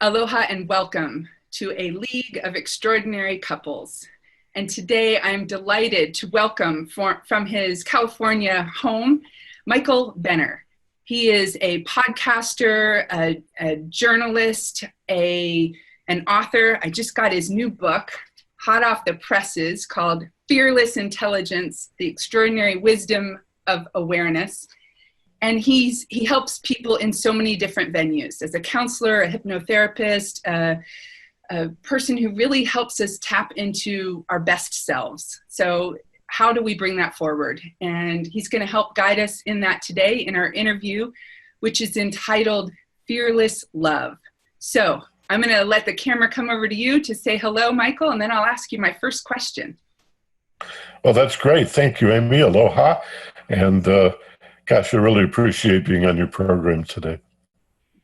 Aloha and welcome to a League of Extraordinary Couples. And today I'm delighted to welcome from his California home, Michael Benner. He is a podcaster, a journalist, an author. I just got his new book, hot off the presses, called Fearless Intelligence, The Extraordinary Wisdom of Awareness. And he helps people in so many different venues, as a counselor, a hypnotherapist, a person who really helps us tap into our best selves. So how do we bring that forward? And he's going to help guide us in that today in our interview, which is entitled Fearless Love. So I'm going to let the camera come over to you to say hello, Michael, and then I'll ask you my first question. Well, that's great. Thank you, Amy. Aloha. And gosh, I really appreciate being on your program today.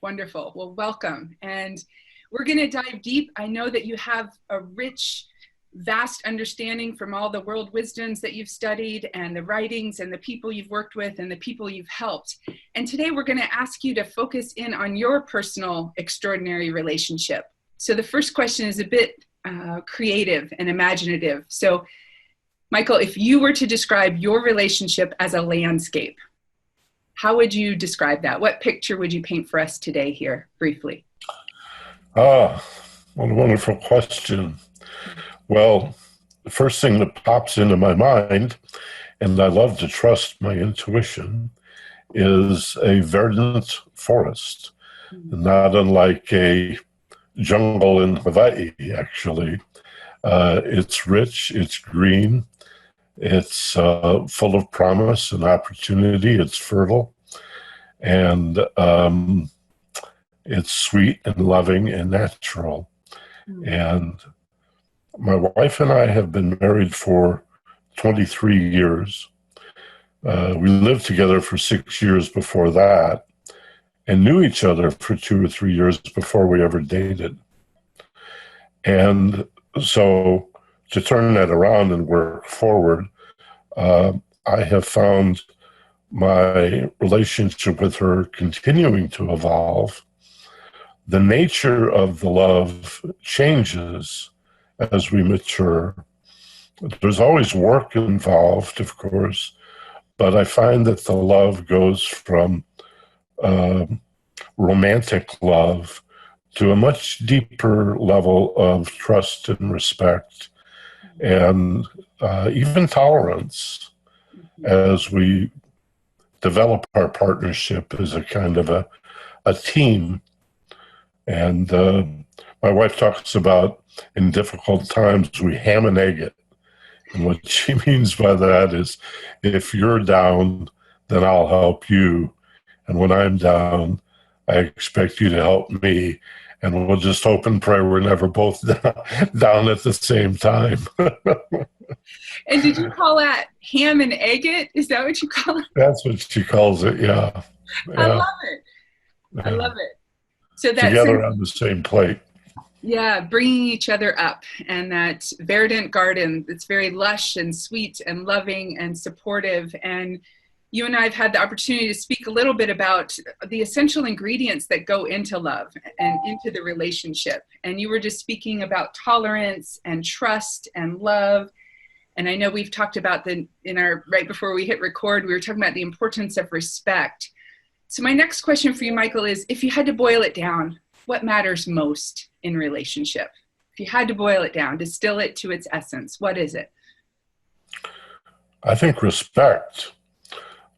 Wonderful. Well, welcome. And we're going to dive deep. I know that you have a rich, vast understanding from all the world wisdoms that you've studied and the writings and the people you've worked with and the people you've helped. And today we're going to ask you to focus in on your personal extraordinary relationship. So the first question is a bit creative and imaginative. So Michael, if you were to describe your relationship as a landscape, how would you describe that? What picture would you paint for us today here, briefly? What a wonderful question. Well, the first thing that pops into my mind, and I love to trust my intuition, is a verdant forest, not unlike a jungle in Hawaii, actually. It's rich, it's green, it's full of promise and opportunity, it's fertile, and it's sweet and loving and natural. And my wife and I have been married for 23 years. We lived together for 6 years before that and knew each other for 2 or 3 years before we ever dated. And so to turn that around and work forward, I have found my relationship with her continuing to evolve. The nature of the love changes as we mature. There's always work involved, of course, but I find that the love goes from romantic love to a much deeper level of trust and respect and even tolerance as we develop our partnership as a kind of a team. And my wife talks about in difficult times, we ham and egg it. And what she means by that is if you're down, then I'll help you. And when I'm down, I expect you to help me. And we'll just hope and pray we're never both down at the same time. And did you call that ham and egg it? Is that what you call it? That's what she calls it, yeah. I love it. I love it. So that's together on the same plate. Yeah, bringing each other up, and that verdant garden that's very lush and sweet and loving and supportive. And you and I have had the opportunity to speak a little bit about the essential ingredients that go into love and into the relationship. And you were just speaking about tolerance and trust and love. And I know we've talked about right before we hit record, we were talking about the importance of respect. So my next question for you, Michael, is if you had to boil it down, what matters most in relationship? If you had to boil it down, distill it to its essence, what is it? I think respect.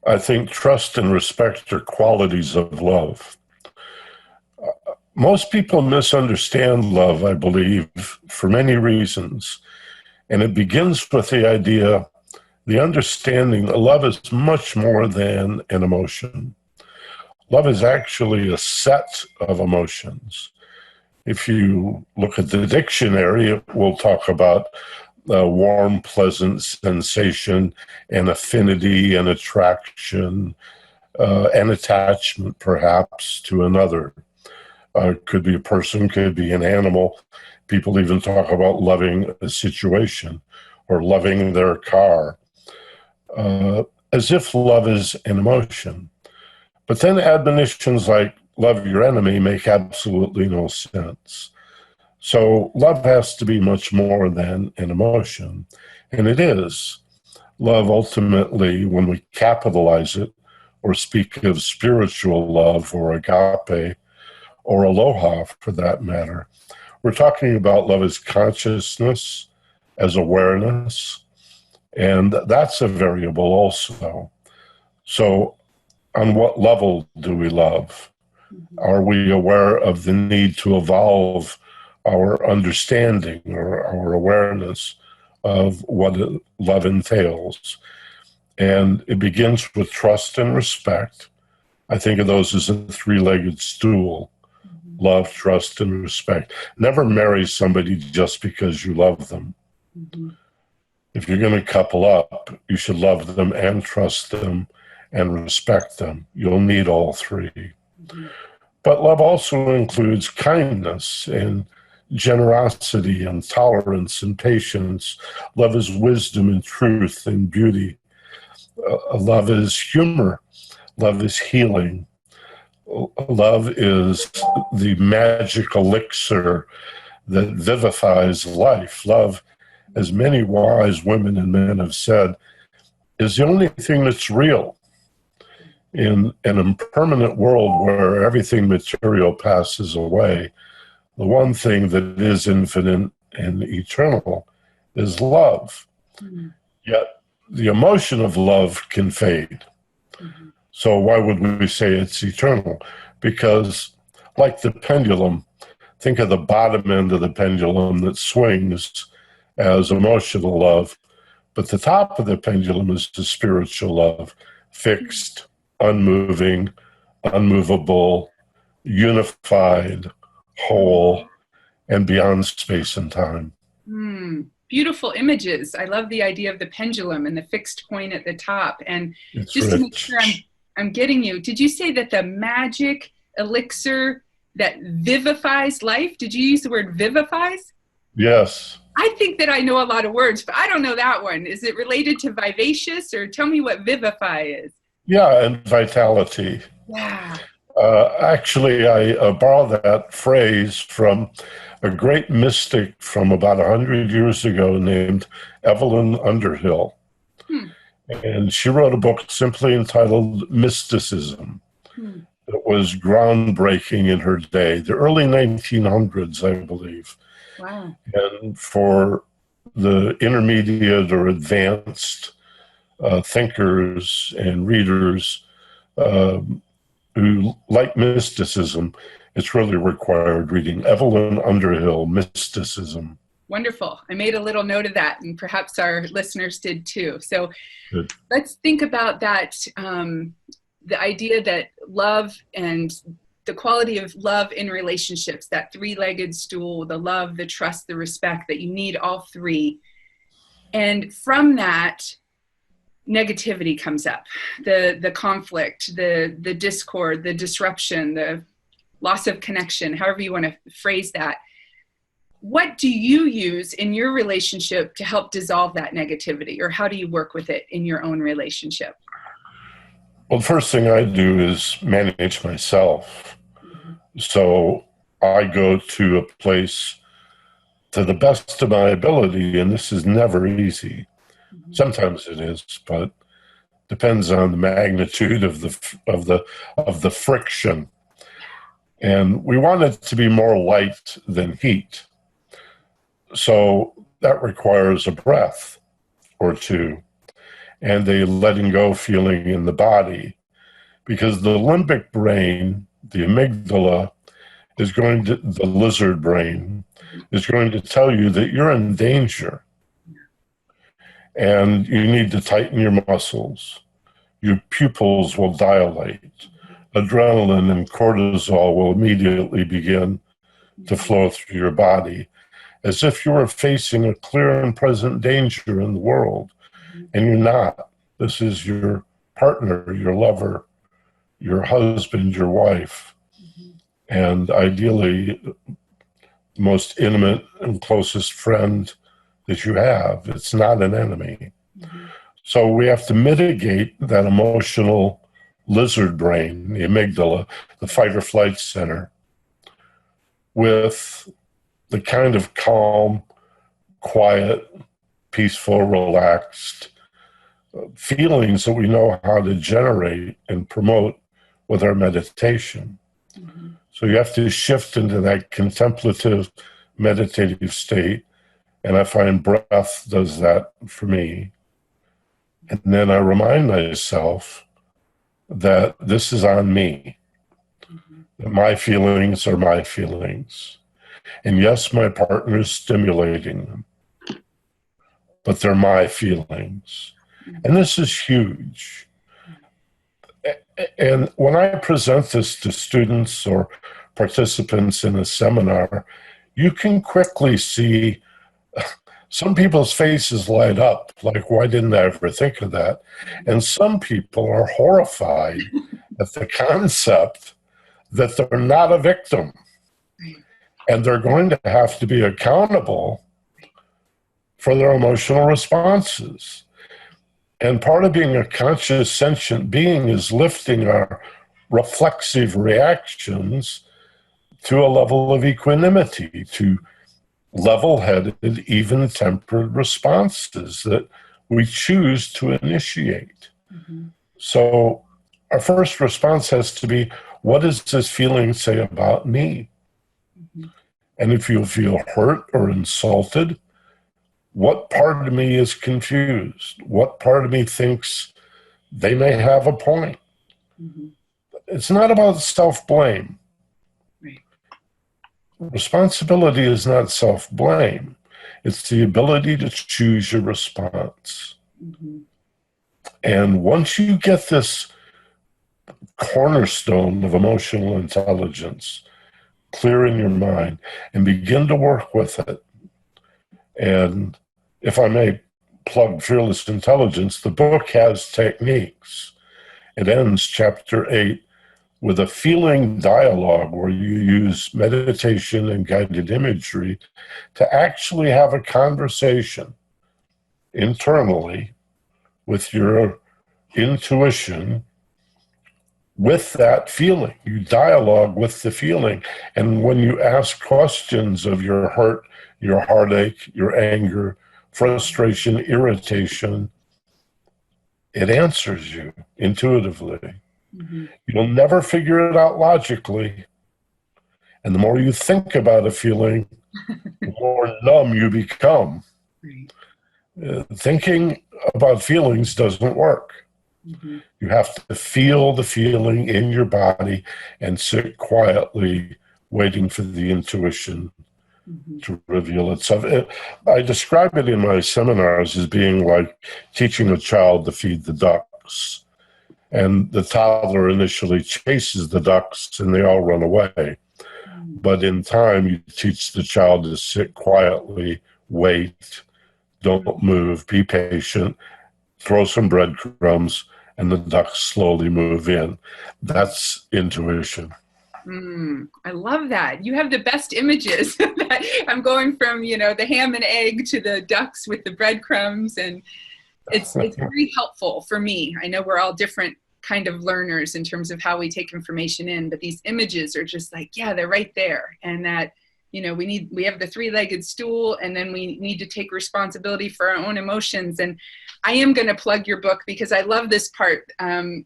I think trust and respect are qualities of love. Most people misunderstand love, I believe, for many reasons. And it begins with the idea, the understanding that love is much more than an emotion. Love is actually a set of emotions. If you look at the dictionary, it will talk about warm, pleasant sensation and affinity and attraction and attachment, perhaps, to another. Could be a person, could be an animal. People even talk about loving a situation or loving their car, as if love is an emotion. But then admonitions like love your enemy make absolutely no sense. So love has to be much more than an emotion, and it is. Love ultimately, when we capitalize it, or speak of spiritual love or agape or aloha for that matter, we're talking about love as consciousness, as awareness, and that's a variable also. So on what level do we love? Are we aware of the need to evolve our understanding or our awareness of what love entails? And it begins with trust and respect. I think of those as a three-legged stool. Love, trust, and respect. Never marry somebody just because you love them. If you're going to couple up, you should love them and trust them and respect them. You'll need all three. But love also includes kindness and generosity and tolerance and patience. Love is wisdom and truth and beauty. Love is humor. Love is healing. Love is the magic elixir that vivifies life. Love, as many wise women and men have said, is the only thing that's real. In an impermanent world where everything material passes away, the one thing that is infinite and eternal is love. Yet the emotion of love can fade. So why would we say it's eternal? Because like the pendulum, think of the bottom end of the pendulum that swings as emotional love, but the top of the pendulum is the spiritual love, fixed, unmoving, unmovable, unified, whole, and beyond space and time. Beautiful images. I love the idea of the pendulum and the fixed point at the top. And it's just rich. to make sure I'm getting you, did you say that the magic elixir that vivifies life, did you use the word vivifies? Yes. I think that I know a lot of words, but I don't know that one. Is it related to vivacious, or tell me what vivify is? Yeah, and vitality. Yeah. Actually, I borrowed that phrase from a great mystic from about 100 years ago named Evelyn Underhill. And she wrote a book simply entitled Mysticism. It was groundbreaking in her day, the early 1900s, I believe. Wow. And for the intermediate or advanced thinkers and readers who like mysticism, it's really required reading Evelyn Underhill, Mysticism. Wonderful. I made a little note of that, and perhaps our listeners did too. So Good. Let's think about that, the idea that love and the quality of love in relationships, that three-legged stool, the love, the trust, the respect, that you need all three. And from that, negativity comes up, the conflict, the discord, the disruption, the loss of connection, however you want to phrase that. What do you use in your relationship to help dissolve that negativity, or how do you work with it in your own relationship? Well, the first thing I do is manage myself. So I go to a place to the best of my ability, and this is never easy. Sometimes it is, but depends on the magnitude of the friction. And we want it to be more light than heat. So that requires a breath or two and a letting go feeling in the body, because the limbic brain, the amygdala, the lizard brain, is going to tell you that you're in danger and you need to tighten your muscles. Your pupils will dilate. Adrenaline and cortisol will immediately begin to flow through your body, as if you were facing a clear and present danger in the world, and you're not. This is your partner, your lover, your husband, your wife, and ideally the most intimate and closest friend that you have. It's not an enemy. So we have to mitigate that emotional lizard brain, the amygdala, the fight or flight center, with the kind of calm, quiet, peaceful, relaxed feelings that we know how to generate and promote with our meditation. Mm-hmm. So you have to shift into that contemplative, meditative state. And I find breath does that for me. And then I remind myself that this is on me, mm-hmm. that my feelings are my feelings. And yes, my partner is stimulating them, but they're my feelings. Mm-hmm. And this is huge. And when I present this to students or participants in a seminar, you can quickly see some people's faces light up, like, why didn't I ever think of that? And some people are horrified at the concept that they're not a victim. And they're going to have to be accountable for their emotional responses. And part of being a conscious, sentient being is lifting our reflexive reactions to a level of equanimity, to level-headed, even-tempered responses that we choose to initiate. Mm-hmm. So our first response has to be, what does this feeling say about me? Mm-hmm. And if you feel hurt or insulted, what part of me is confused? What part of me thinks they may have a point? Mm-hmm. It's not about self-blame. Right. Responsibility is not self-blame. It's the ability to choose your response. Mm-hmm. And once you get this cornerstone of emotional intelligence clear in your mind and begin to work with it, and if I may plug Fearless Intelligence, the book has techniques. It ends chapter 8 with a feeling dialogue where you use meditation and guided imagery to actually have a conversation internally with your intuition with that feeling. You dialogue with the feeling. And when you ask questions of your hurt, your heartache, your anger, frustration, irritation, it answers you intuitively. Mm-hmm. You'll never figure it out logically. And the more you think about a feeling, the more numb you become. Right. Thinking about feelings doesn't work. Mm-hmm. You have to feel the feeling in your body and sit quietly waiting for the intuition to reveal itself. I describe it in my seminars as being like teaching a child to feed the ducks. And the toddler initially chases the ducks and they all run away. But in time, you teach the child to sit quietly, wait, don't move, be patient, throw some breadcrumbs, and the ducks slowly move in. That's intuition. I love that. You have the best images. I'm going from, the ham and egg to the ducks with the breadcrumbs, and it's very helpful for me. I know we're all different kind of learners in terms of how we take information in, but these images are just like, yeah, they're right there. And that, we have the three-legged stool, and then we need to take responsibility for our own emotions. And I am going to plug your book because I love this part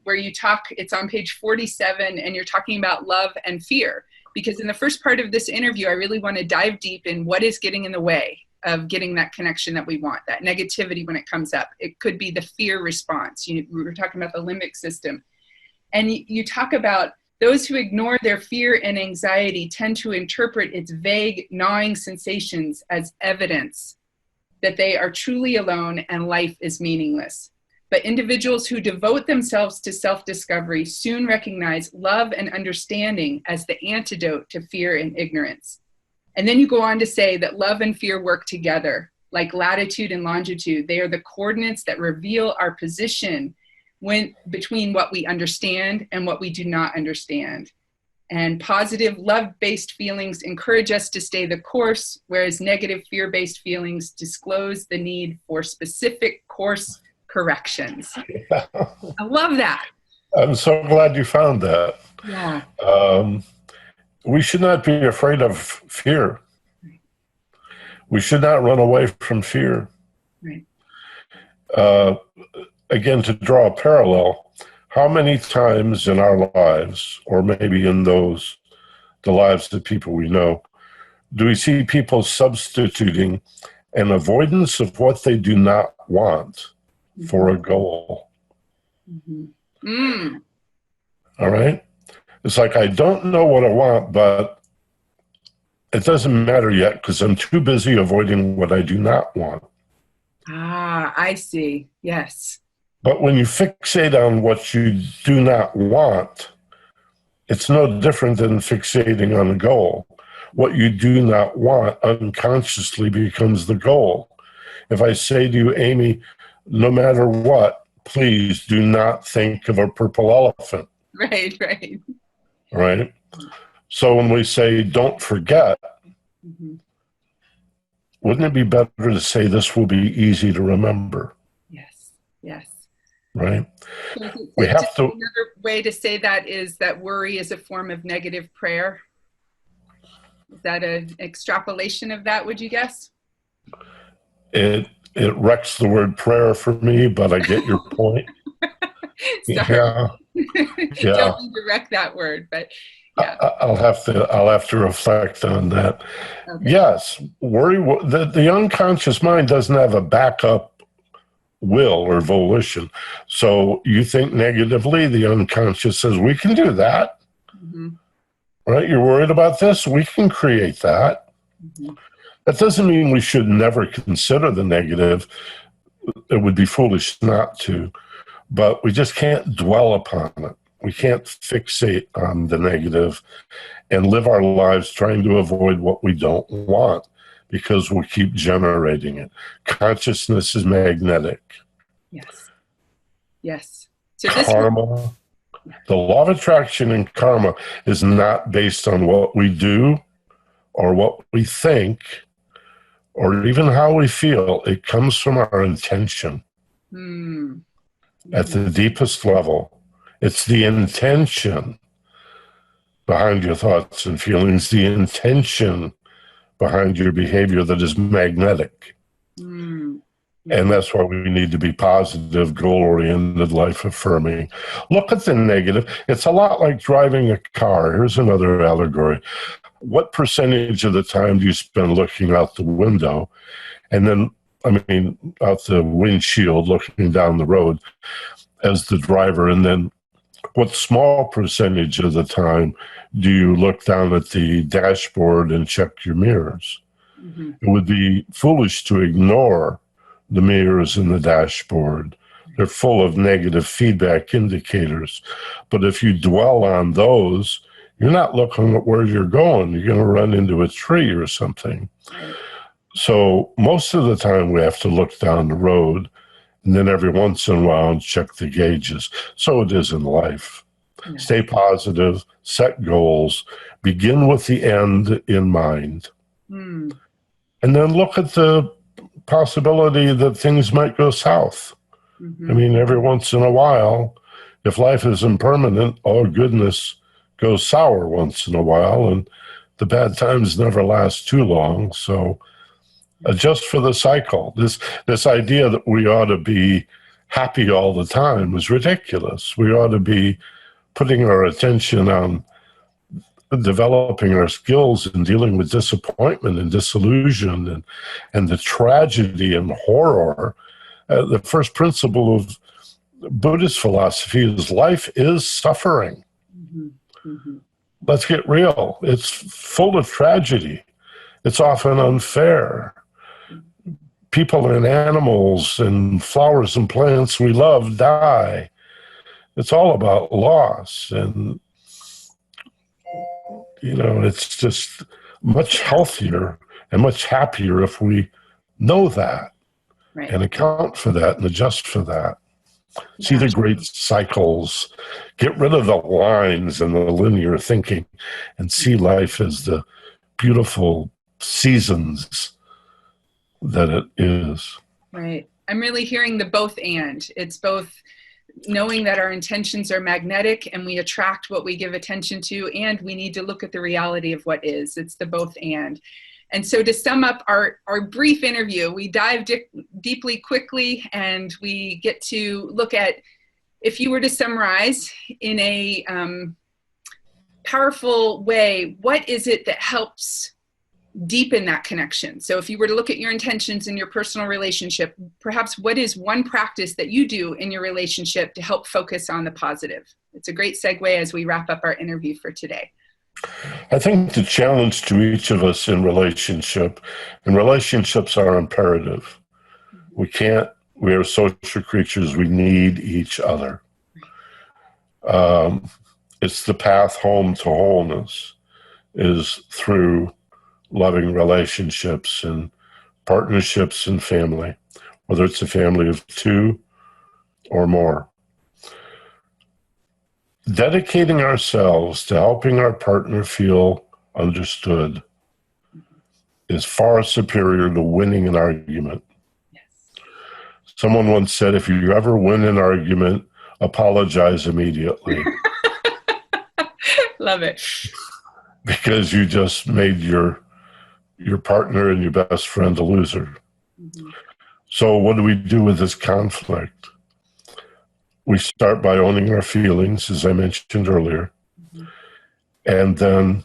where you talk, it's on page 47, and you're talking about love and fear. Because in the first part of this interview, I really want to dive deep in what is getting in the way of getting that connection that we want, that negativity when it comes up. It could be the fear response. We were talking about the limbic system. And you talk about those who ignore their fear and anxiety tend to interpret its vague, gnawing sensations as evidence that they are truly alone and life is meaningless. But individuals who devote themselves to self-discovery soon recognize love and understanding as the antidote to fear and ignorance. And then you go on to say that love and fear work together. Like latitude and longitude, they are the coordinates that reveal our position between what we understand and what we do not understand. And positive love-based feelings encourage us to stay the course, whereas negative fear-based feelings disclose the need for specific course corrections. I love that. I'm so glad you found that. Yeah. We should not be afraid of fear. We should not run away from fear. Right. Again, to draw a parallel, how many times in our lives, or maybe in the lives of people we know, do we see people substituting an avoidance of what they do not want for a goal? All right? It's like, I don't know what I want, but it doesn't matter yet because I'm too busy avoiding what I do not want. Ah, I see. Yes. But when you fixate on what you do not want, it's no different than fixating on a goal. What you do not want unconsciously becomes the goal. If I say to you, Amy, no matter what, please do not think of a purple elephant. Right, right. Right? So when we say, don't forget, wouldn't it be better to say this will be easy to remember? Yes, yes. Right? We have to. Another way to say that is that worry is a form of negative prayer. Is that an extrapolation of that, would you guess? It wrecks the word prayer for me, but I get your point. Sorry. Yeah. Don't mean to wreck that word, but yeah. I'll have to reflect on that. Okay. Yes, worry. The unconscious mind doesn't have a backup will or volition. So you think negatively, the unconscious says, we can do that. Right? You're worried about this? We can create that. That doesn't mean we should never consider the negative. It would be foolish not to. But we just can't dwell upon it. We can't fixate on the negative and live our lives trying to avoid what we don't want because we'll keep generating it. Consciousness is magnetic. Yes. Yes. So karma, the law of attraction in karma is not based on what we do or what we think or even how we feel. It comes from our intention. At the deepest level. It's the intention behind your thoughts and feelings, the intention behind your behavior that is magnetic. And that's why we need to be positive, goal-oriented, life-affirming. Look at the negative. It's a lot like driving a car. Here's another allegory. What percentage of the time do you spend looking out the window and then out the windshield, looking down the road as the driver, and then what small percentage of the time do you look down at the dashboard and check your mirrors? It would be foolish to ignore the mirrors and the dashboard. They're full of negative feedback indicators. But if you dwell on those, you're not looking at where you're going. You're going to run into a tree or something. So most of the time we have to look down the road and then every once in a while check the gauges. So it is in life. Stay positive, set goals, begin with the end in mind. And then look at the possibility that things might go south. Every once in a while, if life is impermanent, all goodness goes sour once in a while, and the bad times never last too long. So adjust for the cycle. This idea that we ought to be happy all the time is ridiculous. We ought to be putting our attention on developing our skills and dealing with disappointment and disillusion and the tragedy and horror. The first principle of Buddhist philosophy is life is suffering. Let's get real. It's full of tragedy. It's often unfair. People and animals and flowers and plants we love die. It's all about loss. And, it's just much healthier and much happier if we know that and account for that and adjust for that. See the great cycles. Get rid of the lines and the linear thinking and see life as the beautiful seasons that it is. Right. I'm really hearing the both and. It's both knowing that our intentions are magnetic and we attract what we give attention to, and we need to look at the reality of what is. It's the both and. And so to sum up our brief interview, we dive deeply, quickly, and we get to look at, if you were to summarize in a powerful way, what is it that helps deepen that connection? So if you were to look at your intentions in your personal relationship, perhaps what is one practice that you do in your relationship to help focus on the positive? It's a great segue as we wrap up our interview for today. I think the challenge to each of us in relationships are imperative. We are social creatures. We need each other. It's the path home to wholeness is through loving relationships and partnerships and family, whether it's a family of two or more. Dedicating ourselves to helping our partner feel understood is far superior to winning an argument. Yes. Someone once said, if you ever win an argument, apologize immediately. Love it. Because you just made your partner and your best friend a loser. Mm-hmm. So what do we do with this conflict? We start by owning our feelings, as I mentioned earlier. Mm-hmm. And then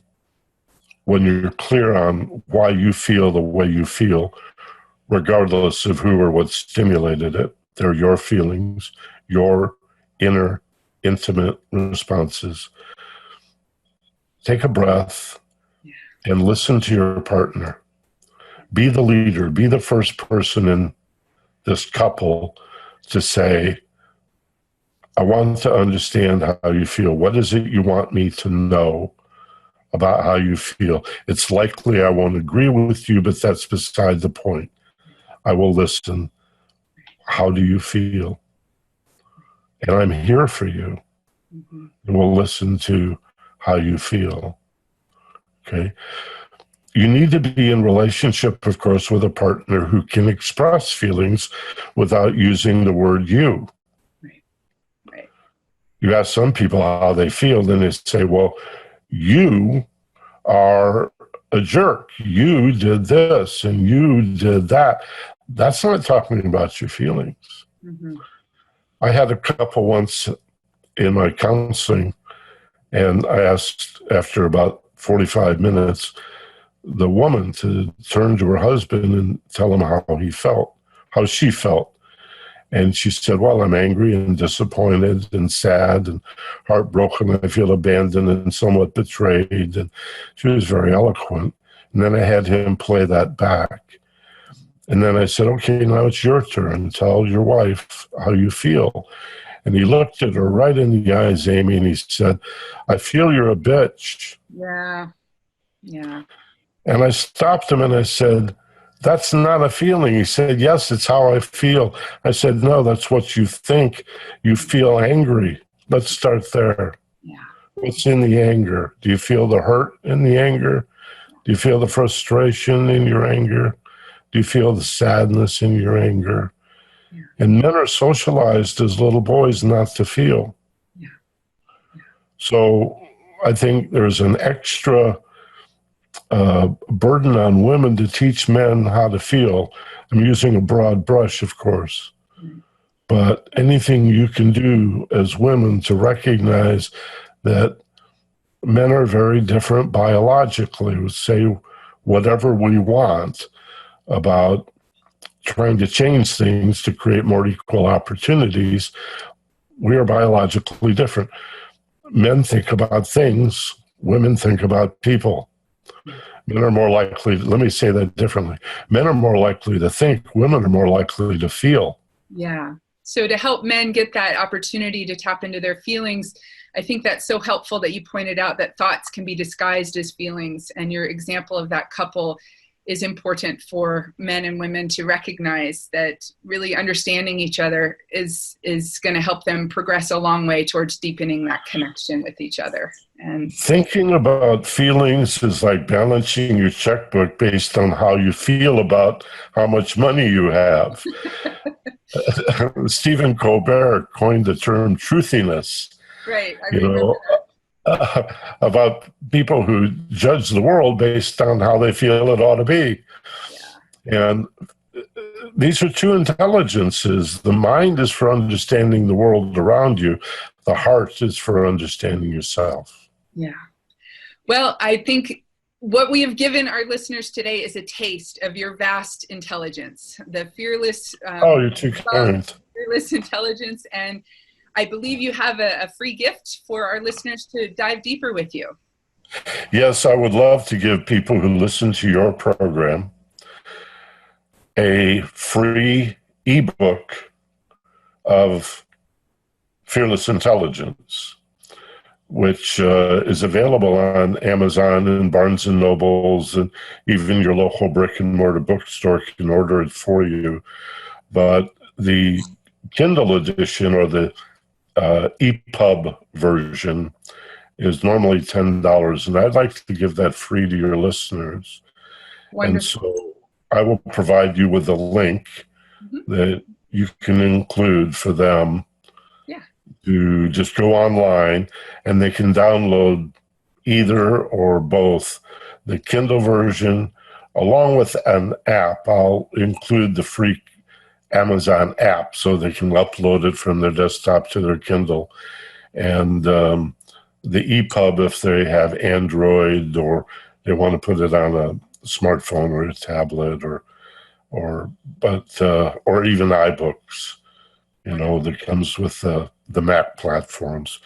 when you're clear on why you feel the way you feel, regardless of who or what stimulated it, they're your feelings, your inner, intimate responses. Take a breath and listen to your partner. Be the leader. Be the first person in this couple to say, I want to understand how you feel. What is it you want me to know about how you feel? It's likely I won't agree with you, but that's beside the point. I will listen. How do you feel? And I'm here for you. Mm-hmm. And we'll listen to how you feel. Okay? You need to be in relationship, of course, with a partner who can express feelings without using the word you. Right. You ask some people how they feel, and they say, well, you are a jerk. You did this, and you did that. That's not talking about your feelings. Mm-hmm. I had a couple once in my counseling, and I asked, after about 45 minutes, the woman to turn to her husband and tell him how she felt. And she said, well, I'm angry and disappointed and sad and heartbroken. I feel abandoned and somewhat betrayed. And she was very eloquent. And then I had him play that back. And then I said, okay, now it's your turn. Tell your wife how you feel. And he looked at her right in the eyes, Amy, and he said, I feel you're a bitch. Yeah. And I stopped him and I said, that's not a feeling. He said, yes, it's how I feel. I said, no, that's what you think. You feel angry. Let's start there. Yeah. What's in the anger? Do you feel the hurt in the anger? Do you feel the frustration in your anger? Do you feel the sadness in your anger? Yeah. And men are socialized as little boys not to feel. Yeah. So I think there's an extra burden on women to teach men how to feel. I'm using a broad brush, of course. Mm-hmm. But anything you can do as women to recognize that men are very different biologically. We say whatever we want about trying to change things to create more equal opportunities. We are biologically different. Men think about things, women think about people. Men are more likely, let me say that differently. Men are more likely to think, women are more likely to feel. Yeah. So to help men get that opportunity to tap into their feelings, I think that's so helpful that you pointed out that thoughts can be disguised as feelings. And your example of that couple is important for men and women to recognize, that really understanding each other is going to help them progress a long way towards deepening that connection with each other. And thinking about feelings is like balancing your checkbook based on how you feel about how much money you have. Stephen Colbert coined the term truthiness. Right, I you remember know, about people who judge the world based on how they feel it ought to be. Yeah. And these are two intelligences. The mind is for understanding the world around you. The heart is for understanding yourself. Yeah. Well, I think what we have given our listeners today is a taste of your vast intelligence, the fearless, You're too kind. Fearless intelligence. And I believe you have a free gift for our listeners to dive deeper with you. Yes, I would love to give people who listen to your program a free ebook of Fearless Intelligence, which is available on Amazon and Barnes & Nobles, and even your local brick and mortar bookstore can order it for you. But the Kindle edition, or the EPUB version, is normally $10, and I'd like to give that free to your listeners. Wonderful. And so I will provide you with a link that you can include for them to just go online, and they can download either or both the Kindle version along with an app. I'll include the free Amazon app so they can upload it from their desktop to their Kindle. And the EPUB, if they have Android or they want to put it on a smartphone or a tablet or even iBooks, that comes with the Mac platforms.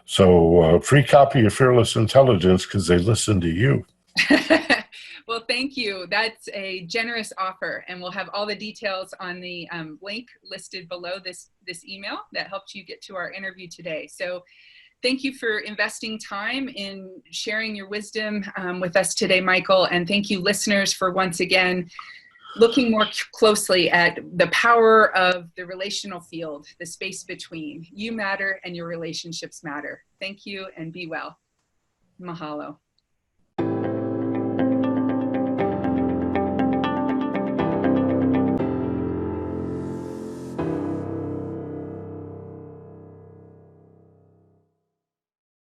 So free copy of Fearless Intelligence because they listen to you. Well, thank you. That's a generous offer, and we'll have all the details on the link listed below this email that helped you get to our interview today. So thank you for investing time in sharing your wisdom with us today, Michael, and thank you, listeners, for once again looking more closely at the power of the relational field, the space between. You matter and your relationships matter. Thank you, and be well. Mahalo.